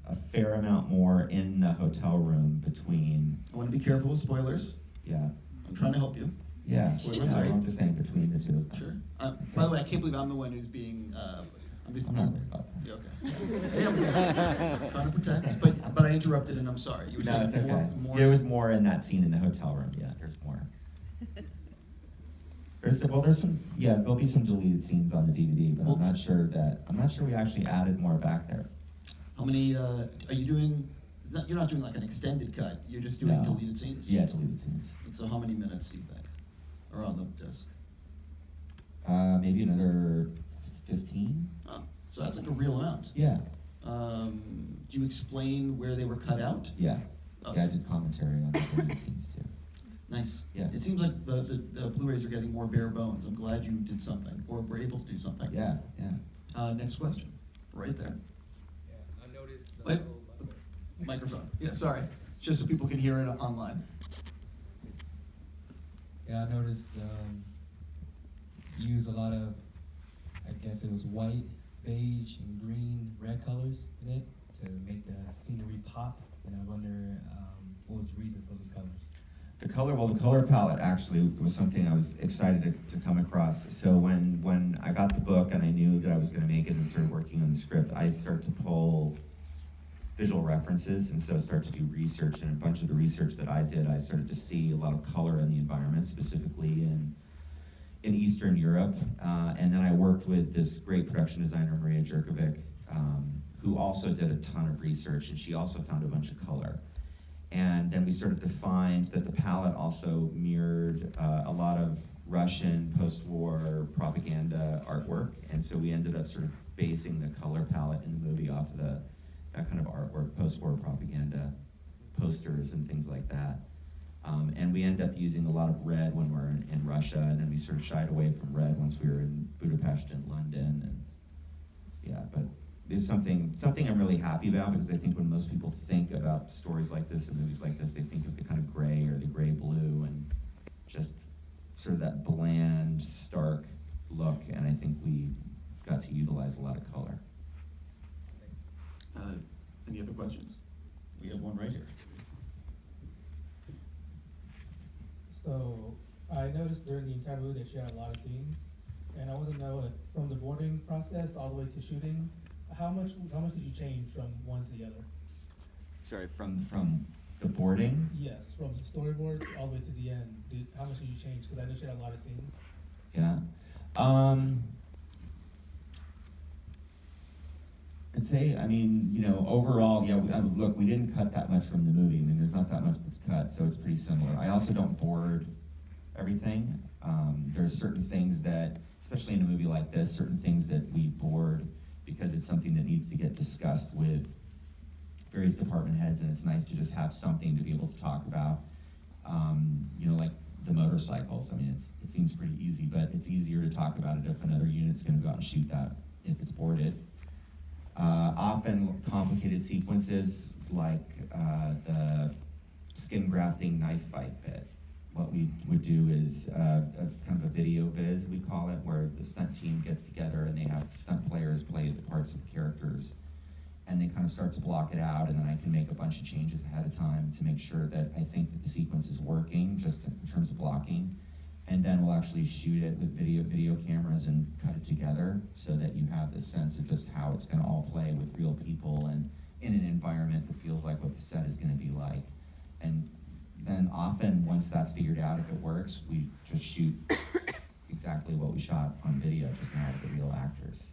a fair amount more in the hotel room between. I want to be careful with spoilers. Yeah, I'm trying to help you. yeah. Spoiler Yeah, free. I'm just saying between the two of them. Sure. By the way, I can't believe I'm the one who's being. I'm just. I'm not worried about that. Yeah, okay. Hey, I'm trying to protect, but I interrupted and I'm sorry. You were No, saying it's okay. more. There was more in that scene in the hotel room. Yeah, there's more. There's some. Yeah, there'll be some deleted scenes on the DVD, but Well- I'm not sure we actually added more back there. How many are you doing? You're not doing like an extended cut. You're just doing No. deleted scenes. Yeah, deleted scenes. So how many minutes do you think are on the disc? Maybe another 15. Oh, so that's like a real amount. Yeah, Do you explain where they were cut out? yeah. Oh, Yeah, I did commentary on the deleted scenes too. Nice. Yeah. It seems like the Blu-rays are getting more bare bones. I'm glad you did something or were able to do something. Yeah, yeah. Next question, right there. Yeah, I noticed. Wait. Microphone. Yeah, sorry. Just so people can hear it online. Yeah, I noticed you use a lot of, I guess it was white, beige, and green, red colors in it to make the scenery pop. And I wonder what was the reason for those colors? The color palette actually was something I was excited to come across. So when I got the book and I knew that I was going to make it and started working on the script, I started to pull visual references and so start to do research. And a bunch of the research that I did, I started to see a lot of color in the environment, specifically in Eastern Europe. And then I worked with this great production designer, Maria Jerkovic, who also did a ton of research, and she also found a bunch of color. And then we started to find that the palette also mirrored a lot of Russian post-war propaganda artwork, and so we ended up sort of basing the color palette in the movie off of that kind of artwork, post-war propaganda posters and things like that. And we end up using a lot of red when we're in Russia, and then we sort of shied away from red once we were in Budapest and London. And yeah, but it's something I'm really happy about, because I think when most people think about stories like this and movies like this, they think of the kind of gray or the gray-blue and just sort of that bland, stark look, and I think we got to utilize a lot of color. Any other questions? We have one right here. So, I noticed during the entire movie that she had a lot of scenes, and I want to know if from the boarding process all the way to shooting, how much did you change from one to the other? Sorry, from the boarding? Yes, from the storyboards all the way to the end. How much did you change? Because I know she had a lot of scenes. Yeah. I'd say, I mean, you know, overall, yeah, look, we didn't cut that much from the movie. I mean, there's not that much that's cut, so it's pretty similar. I also don't board everything. There's certain things that, especially in a movie like this, certain things that we board because it's something that needs to get discussed with various department heads, and it's nice to just have something to be able to talk about. You know, like the motorcycles. I mean, it seems pretty easy, but it's easier to talk about it if another unit's going to go out and shoot that if it's boarded. Often complicated sequences like the skin grafting knife fight bit. What we would do is a kind of a video viz, we call it, where the stunt team gets together and they have stunt players play the parts of characters, and they kind of start to block it out, and then I can make a bunch of changes ahead of time to make sure that I think that the sequence is working, just in terms of blocking. And then we'll actually shoot it with video cameras and cut it together so that you have this sense of just how it's gonna all play with real people and in an environment that feels like what the set is gonna be like. And then often, once that's figured out, if it works, we just shoot exactly what we shot on video, just now with the real actors.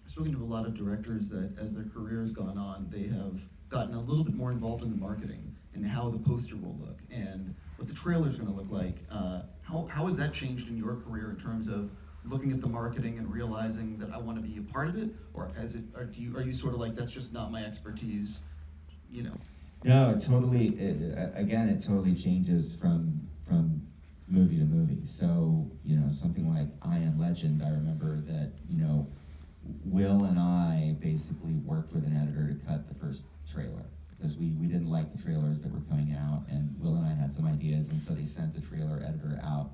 I've spoken to a lot of directors that as their career's gone on, they have gotten a little bit more involved in the marketing and how the poster will look and what the trailer's gonna look like. How has that changed in your career in terms of looking at the marketing and realizing that I wanna be a part of it? Or are you sort of like, that's just not my expertise, you know? No, totally, again, it totally changes from movie to movie. So, you know, something like I Am Legend, I remember that, you know, Will and I basically worked with an editor to cut the first trailer because we didn't like the trailers that were coming out, and Will and I had some ideas, and so they sent the trailer editor out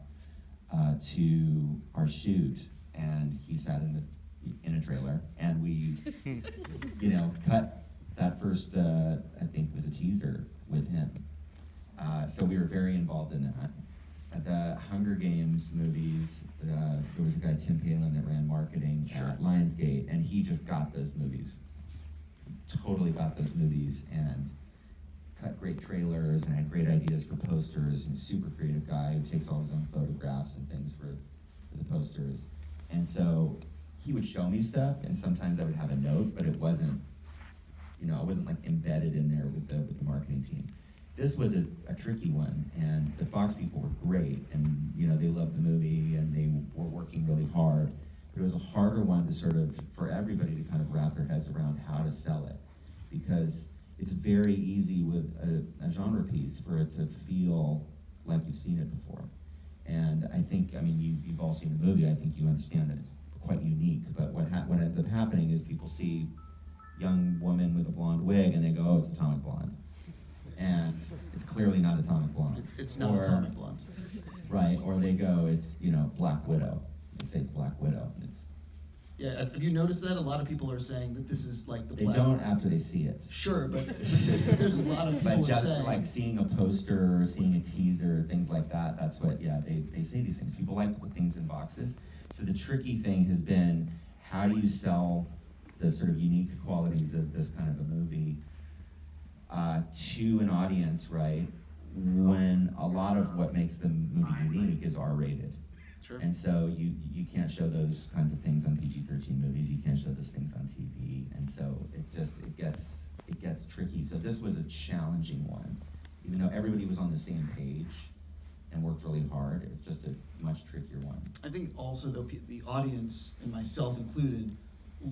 to our shoot, and he sat in a trailer, and we, you know, cut that first, I think it was a teaser with him. So we were very involved in that. At the Hunger Games movies, there was a guy, Tim Palin, that ran marketing at Lionsgate, and he just got those movies. Totally got those movies and cut great trailers and had great ideas for posters, and a super creative guy who takes all his own photographs and things for the posters. And so he would show me stuff, and sometimes I would have a note, but it wasn't, you know, I wasn't like embedded in there with the marketing team. This was a tricky one, and the Fox people were great, and you know, they loved the movie and they were working really hard. But it was a harder one to sort of, for everybody to kind of wrap their heads around how to sell it, because it's very easy with a genre piece for it to feel like you've seen it before. And I think, I mean, you've all seen the movie, I think you understand that it's quite unique, but what ends up happening is people see young woman with a blonde wig and they go, oh, it's Atomic Blonde. And it's clearly not Atomic Blonde. It's not Atomic Blonde. Right, or they go, it's, you know, Black Widow. They say it's Black Widow. Yeah, have you noticed that? A lot of people are saying that this is like the They Black. don't after they see it. Sure, but there's a lot of people But just saying. like seeing a poster, or seeing a teaser, things like that, that's what, yeah, they say these things. People like to put things in boxes. So the tricky thing has been, how do you sell the sort of unique qualities of this kind of a movie to an audience, right, when a lot of what makes the movie unique is R-rated. Sure. And so you can't show those kinds of things on PG-13 movies, you can't show those things on TV, and so it gets tricky. So this was a challenging one, even though everybody was on the same page and worked really hard. It was just a much trickier one. I think also though the audience, and myself included,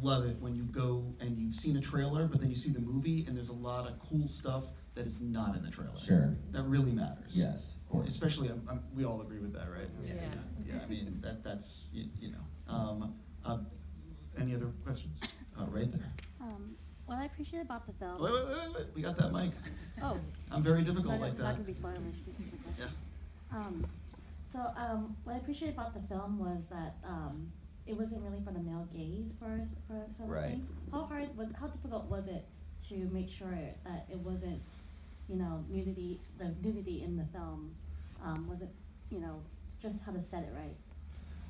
love it when you go and you've seen a trailer, but then you see the movie and there's a lot of cool stuff that is not in the trailer. Sure. That really matters. Yes, of course. Especially, we all agree with that, right? Yeah. Yeah, I mean, that's, you know. Any other questions? Right there. What I appreciate about the film. Wait, we got that mic. Oh. I'm very difficult like Not that. gonna be spoilers. This is the question. Yeah. What I appreciated about the film was that it wasn't really for the male gaze for some Right. things. How difficult was it to make sure that it wasn't, you know, the nudity in the film you know, just how to set it right.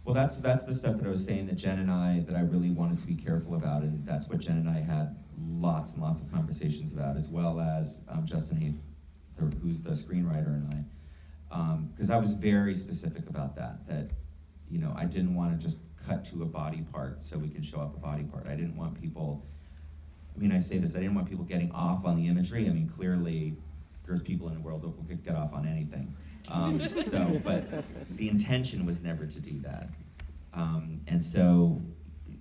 Well, that's the stuff that I was saying that I really wanted to be careful about, and that's what Jen and I had lots and lots of conversations about, as well as Justin Heath, who's the screenwriter, and I, because I was very specific about that, you know, I didn't want to just cut to a body part so we can show off a body part. I didn't want people, I mean, I say this, I didn't want people getting off on the imagery. I mean, clearly, there's people in the world that will get off on anything. But the intention was never to do that. And so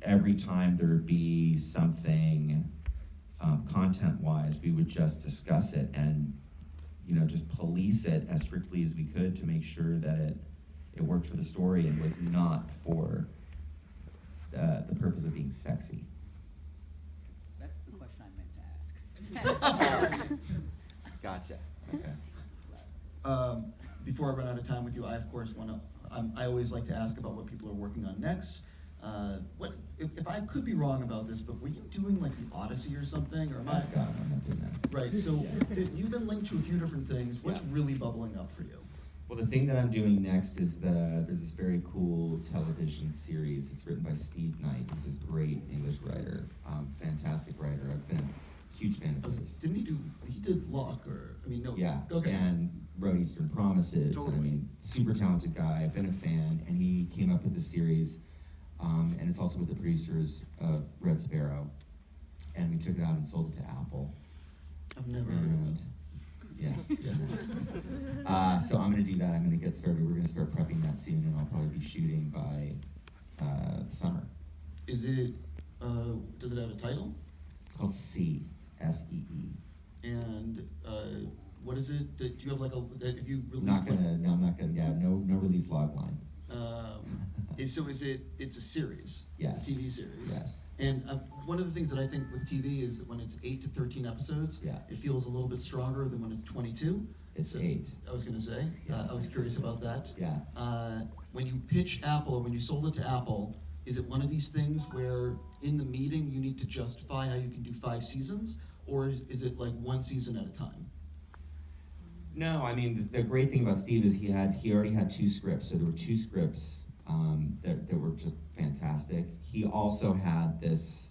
every time there would be something content-wise, we would just discuss it and, you know, just police it as strictly as we could to make sure that it worked for the story and was not for the purpose of being sexy. That's the question I meant to ask. Gotcha. Okay. Before I run out of time with you, I of course want to. I always like to ask about what people are working on next. If I could be wrong about this, but were you doing like the Odyssey or something, or am I? That's God, I'm not doing that. Right. So you've been linked to a few different things. What's Yeah. really bubbling up for you? Well, the thing that I'm doing next is there's this very cool television series. It's written by Steve Knight. He's this great English writer, fantastic writer. I've been a huge fan of his. Didn't he do? He did Locke, or I mean, no. Yeah, Okay. and wrote Eastern Promises. Totally. And I mean, super talented guy. I've been a fan, and he came up with the series, and it's also with the producers of Red Sparrow. And we took it out and sold it to Apple. I've never heard of it. Yeah. Yeah. So I'm gonna do that. I'm gonna get started. We're gonna start prepping that soon, and I'll probably be shooting by summer. Is it? Does it have a title? It's called See, S-E-E. And what is it? Do you have like a? If you release Not gonna. No, I'm not gonna. Yeah, no release log line. So is it? It's a series. Yes. A TV series. Yes. And one of the things that I think with TV is that when it's 8 to 13 episodes, Yeah. it feels a little bit stronger than when it's 22. It's So- 8. I was gonna say. Yes. I was curious about that. Yeah. When you pitch Apple, when you sold it to Apple, is it one of these things where in the meeting you need to justify how you can do 5 seasons, or is it like 1 season at a time? No, I mean the great thing about Steve is he already had 2 scripts, so there were 2 scripts that were just fantastic. He also had this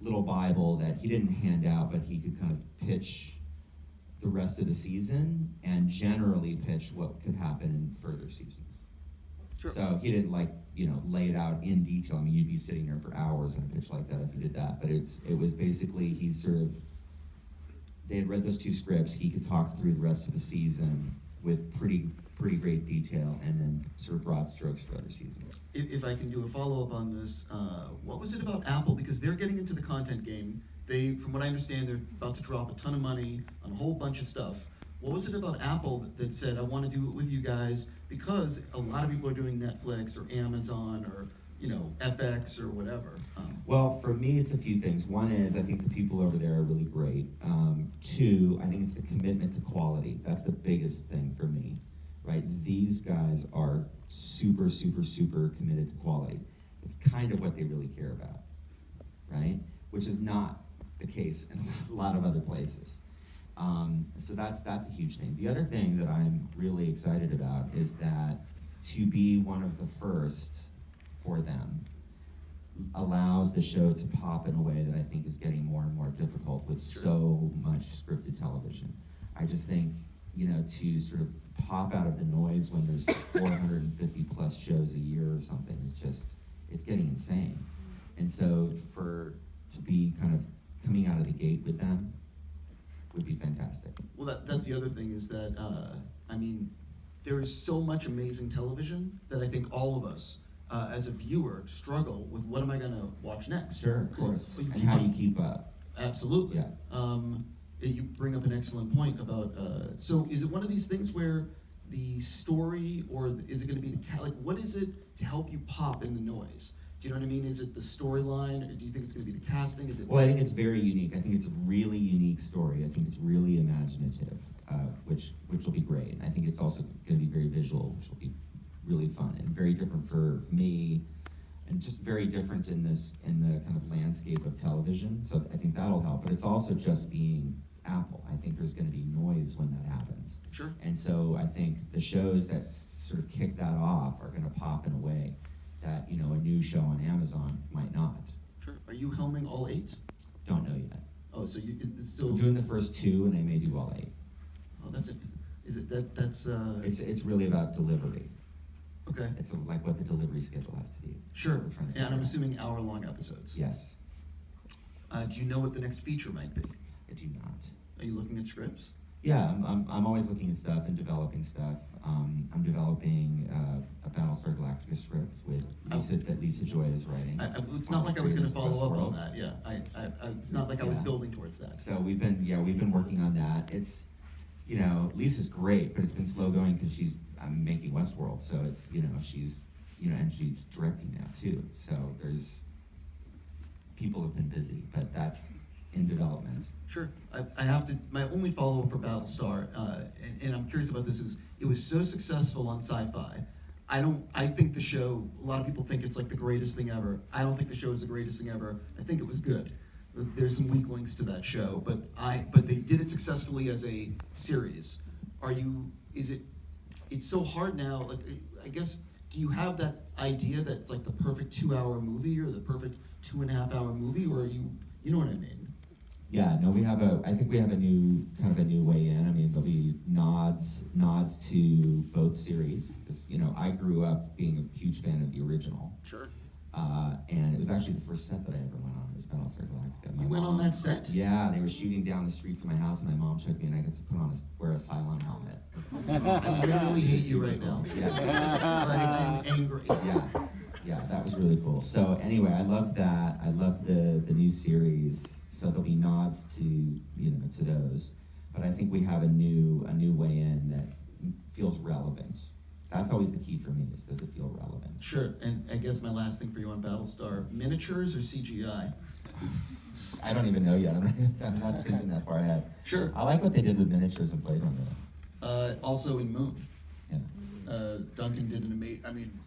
little Bible that he didn't hand out, but he could kind of pitch the rest of the season and generally pitch what could happen in further seasons. Sure. So he didn't lay it out in detail. I mean, you'd be sitting there for hours on a pitch like that if he did that. But it was basically they had read those 2 scripts. He could talk through the rest of the season with pretty great detail, and then sort of broad strokes for other seasons. If I can do a follow-up on this, what was it about Apple? Because they're getting into the content game. From what I understand, they're about to drop a ton of money on a whole bunch of stuff. What was it about Apple that said, I want to do it with you guys? Because a lot of people are doing Netflix or Amazon or, FX or whatever. Well, for me, it's a few things. One is I think the people over there are really great. 2, I think it's the commitment to quality. That's the biggest thing for me, right? These guys are super committed to quality. It's kind of what they really care about, right? Which is not the case in a lot of other places. So that's a huge thing. The other thing that I'm really excited about is that to be one of the first for them allows the show to pop in a way that I think is getting more and more difficult with so much scripted television. I just think, to sort of pop out of the noise when there's 450 plus shows a year or something it's getting insane. And so to be kind of coming out of the gate with them would be fantastic. Well, that's the other thing is that, there is so much amazing television that I think all of us, as a viewer, struggle with what am I going to watch next? Sure, of course. But And how do you keep up? Absolutely. Yeah. You bring up an excellent point about, so is it one of these things where the story, or is it going to be what is it to help you pop in the noise? Do you know what I mean? Is it the storyline, or do you think it's going to be the casting? Is it? Well, I think it's very unique. I think it's a really unique story. I think it's really imaginative, which will be great. And I think it's also going to be very visual, which will be really fun and very different for me, and just very different in the kind of landscape of television. So I think that'll help. But it's also just being Apple. I think there's going to be noise is when that happens. Sure. And so I think the shows that sort of kick that off are going to pop in a way that, you know, a new show on Amazon might not. Sure. Are you helming all 8? Don't know yet. Oh, so it's still We're doing the first 2, and they may do all 8. Oh, that's it. Is it that's It's really about delivery. okay. It's like what the delivery schedule has to be. Sure. So we're trying to And I'm figure out. assuming hour-long episodes. Yes, Do you know what the next feature might be? I do not. Are you looking at scripts? Yeah, I'm always looking at stuff and developing stuff. I'm developing a Battlestar Galactica script with Lisa Joy is writing. It's not like I was going to Creators of follow up on Westworld. that. Yeah, it's not like I was Yeah. building towards that. So we've been working on that. It's, you know, Lisa's great, but it's been slow going because I'm making Westworld, so it's, you know, she's, you know, and she's directing now too. So people have been busy, but that's in development. Sure. I have to, my only follow-up for Battlestar, and I'm curious about this, is it was so successful on Sci-Fi. I think the show, a lot of people think it's like the greatest thing ever. I don't think the show is the greatest thing ever. I think it was good. There's some weak links to that show, but they did it successfully as a series. It's so hard now, like, I guess, do you have that idea that it's like the perfect 2-hour movie or the perfect 2.5-hour movie, or you know what I mean? Yeah, no, I think we have a new way in. I mean, there'll be nods to both series. 'Cause, you know, I grew up being a huge fan of the original. Sure. And it was actually the first set that I ever went on, was Battlestar Galactica. You went on that set? Yeah, they were shooting down the street from my house, and my mom took me, and I got to wear a Cylon helmet. I literally hate you right now. Yes. Like, I'm angry. Yeah, that was really cool. So anyway, I love that. I love the new series. So there'll be nods to those, but I think we have a new way in that feels relevant. That's always the key for me, is does it feel relevant? Sure, and I guess my last thing for you on Battlestar, miniatures or CGI? I don't even know yet. I'm not thinking that far ahead. Sure. I like what they did with miniatures in Blade Runner. Also in Moon. Yeah. Duncan did an amazing, I mean,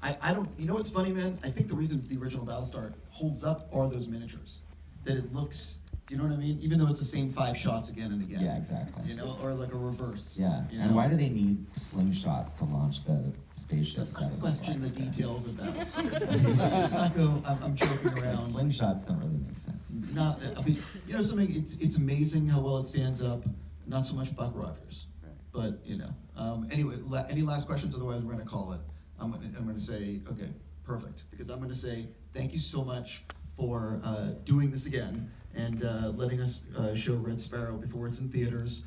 I don't, you know what's funny, man? I think the reason the original Battlestar holds up are those miniatures. That it looks, do you know what I mean? Even though it's the same 5 shots again and again. Yeah, exactly. You know, or like a reverse. Yeah. You And know? why do they need slingshots to launch the spaceship? Let's not question the details of Battlestar. Let's not go, I'm joking around. Slingshots don't really make sense. Not, I mean, you know something, it's amazing how well it stands up, not so much Buck Rogers. But, you know, anyway, any last questions? Otherwise, we're gonna call it. I'm gonna say, okay, perfect. Because I'm gonna say, thank you so much for doing this again and letting us show Red Sparrow before it's in theaters.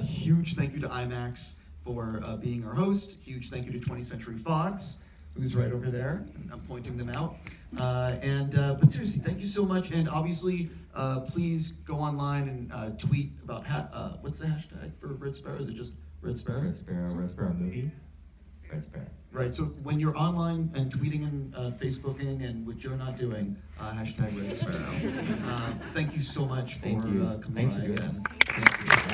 Huge thank you to IMAX for being our host. Huge thank you to 20th Century Fox, who's right over there. I'm pointing them out. But seriously, thank you so much. And obviously, please go online and tweet about, what's the hashtag for Red Sparrow? Is it just Red Sparrow? Red Sparrow movie? Red Sparrow. Right, so when you're online and tweeting and Facebooking and which you're not doing, hashtag Red Sparrow. Thank you so much for Thank you. coming Thanks by for doing again. this. Thank you.